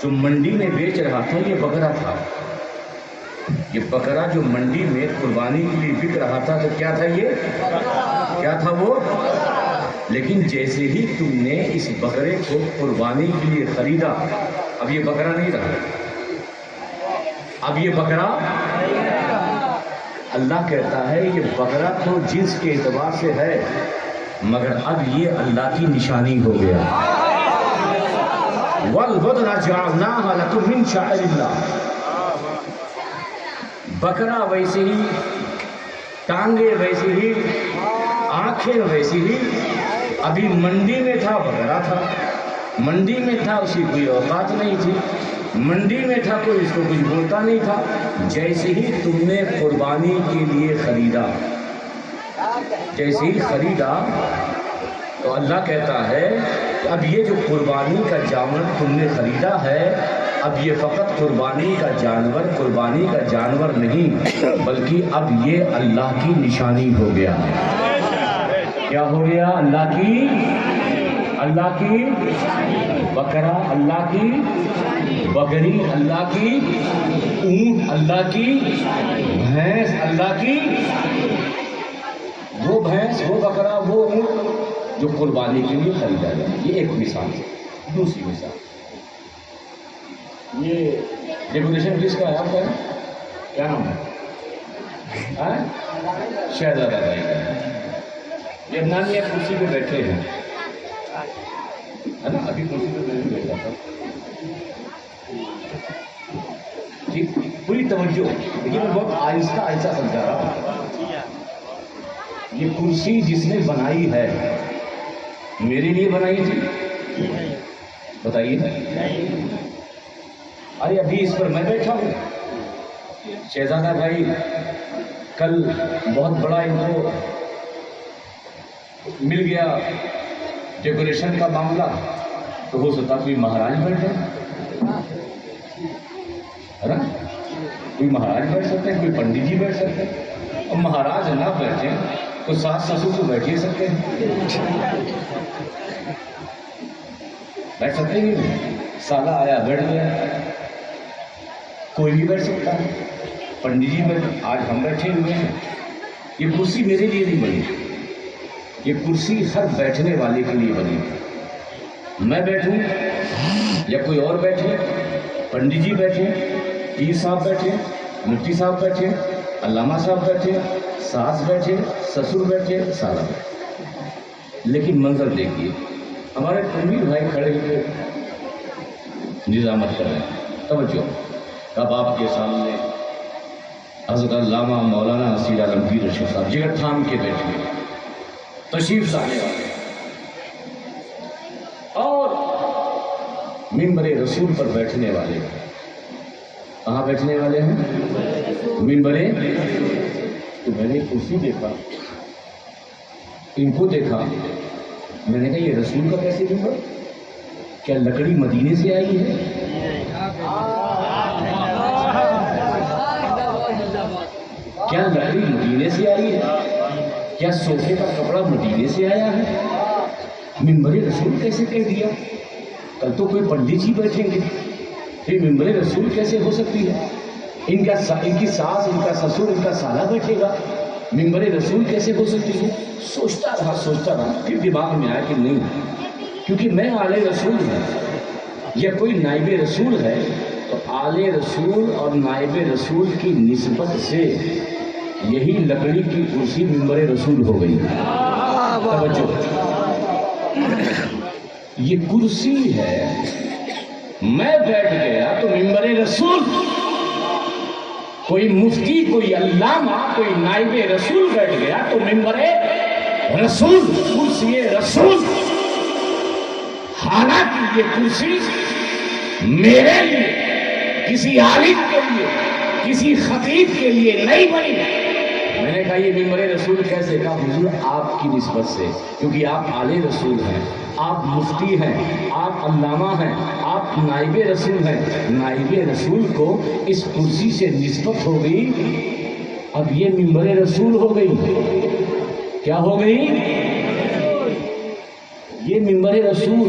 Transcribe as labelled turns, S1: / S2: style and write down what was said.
S1: جو منڈی میں بیچ رہا تھا یہ بکرا تھا. یہ بکرا جو منڈی میں قربانی کے لیے بک رہا تھا تو کیا تھا؟ یہ کیا تھا وہ؟ لیکن جیسے ہی تم نے اس بکرے کو قربانی کے لیے خریدا، اب یہ بکرا نہیں رہا. اب یہ بکرا، اللہ کہتا ہے یہ بکرا تو جنس کے اعتبار سے ہے، مگر اب یہ اللہ کی نشانی ہو گیا. وَالْبُدْنَ جَعَلْنَاهَا لَكُم مِّن شَعَائِرِ اللَّهِ. بکرا ویسے ہی، ٹانگیں ویسے ہی، آنکھیں ویسی ہی. ابھی منڈی میں تھا بکرا تھا، منڈی میں تھا اس کی کوئی اوقات نہیں تھی، منڈی میں تھا کوئی اس کو کچھ بولتا نہیں تھا. جیسے ہی تم نے قربانی کے لیے خریدا، جیسے ہی خریدا تو اللہ کہتا ہے کہ اب یہ جو قربانی کا جانور تم نے خریدا ہے، اب یہ فقط قربانی کا جانور نہیں، بلکہ اب یہ اللہ کی نشانی ہو گیا. کیا ہو گیا؟ اللہ کی بکرا، اللہ کی بکری، اللہ کی اونٹ، اللہ کی بھینس، اللہ کی وہ بھینس، وہ بکرا، وہ اونٹ جو قربانی کے لیے خریدا جائے. یہ ایک مثال ہے. دوسری مثال، یہ ڈیکوریشن کس کا ہے؟ آپ کا کیا نام ہے؟ شہزادہ بھائی کا. یہ نانی کرسی پہ بیٹھے ہیں، ہے نا؟ ابھی کرسی پہ بیٹھا تھا. ٹھیک، پوری توجہ، لیکن میں بہت آہستہ آہستہ سمجھا رہا ہوں. یہ کرسی جس نے بنائی ہے میرے لیے بنائی تھی؟ بتائیے. ارے ابھی اس پر میں بیٹھا ہوں. شہزادہ بھائی کل بہت بڑا ان کو مل گیا ڈیکوریشن کا معاملہ، تو ہو سکتا کوئی مہاراج بیٹھ جائے، ہے نا؟ کوئی مہاراج بیٹھ سکتے ہیں، کوئی پنڈت جی بیٹھ سکتے ہیں. اور مہاراج نہ بیٹھے تو ساس سسر تو بیٹھ ہی سکتے ہیں، بیٹھ سکتے ہیں. سالہ آیا بیٹھ گیا، کوئی بھی بیٹھ سکتا ہے. پنڈت جی بیٹھ، آج ہم بیٹھے ہوئے ہیں. یہ کرسی میرے لیے نہیں بنی، یہ کرسی ہر بیٹھنے والے کے لیے بنی. میں بیٹھوں یا کوئی اور بیٹھے، پنڈت جی بیٹھے، پیر صاحب بیٹھے، مفتی صاحب بیٹھے، علامہ صاحب بیٹھے، ساس بیٹھے، سسر بیٹھے، سالہ بیٹھے. لیکن منظر دیکھیے، ہمارے تنویر بھائی کھڑے ہوئے نظامت کر رہے ہیں. توجہ، اب آپ کے سامنے حضرت علامہ مولانا نصیر عالمگیر رشید صاحب جگر تھام کے بیٹھے، تشریف لانے والے، اور منبر رسول پر بیٹھنے والے. کہاں بیٹھنے والے ہیں؟ منبر. تو میں نے کرسی دیکھا، ان کو دیکھا، میں نے کہا یہ رسول کا کیسے منبر؟ کیا لکڑی مدینے سے آئی ہے؟ کیا لکڑی مدینے سے آئی ہے؟ کیا صوفے کا کپڑا مدینے سے آیا ہے؟ منبر رسول کیسے کہہ دیا؟ کل تو کوئی پنڈت جی بیٹھیں گے، پھر منبر رسول کیسے ہو سکتی ہے؟ ان کی ساس، ان کا سسر، ان کا سالہ بیٹھے گا، منبر رسول کیسے ہو سکتی ہے؟ سوچتا رہا، پھر دماغ میں آیا کہ نہیں، کیونکہ میں آل رسول ہوں یا کوئی نائب رسول ہے، تو آل رسول اور نائب رسول کی نسبت سے یہی لکڑی کی کرسی منبر رسول ہو گئی. توجہ، یہ کرسی ہے، میں بیٹھ گیا تو منبر رسول. کوئی مفتی، کوئی علامہ، کوئی نائب رسول بیٹھ گیا تو منبر رسول، کرسی رسول. حالانکہ یہ کرسی میرے لیے، کسی عالم کے لیے، کسی خطیب کے لیے نہیں بنی. میں نے کہا یہ منبر رسول کیسے؟ کہا حضور آپ کی نسبت سے، کیونکہ آپ آل رسول ہیں، آپ مفتی ہیں، آپ علامہ ہیں، آپ نائب رسول ہیں. نائب رسول کو اس کرسی سے نسبت ہو گئی، اب یہ منبر رسول ہو گئی. کیا ہو گئی؟ یہ منبر رسول،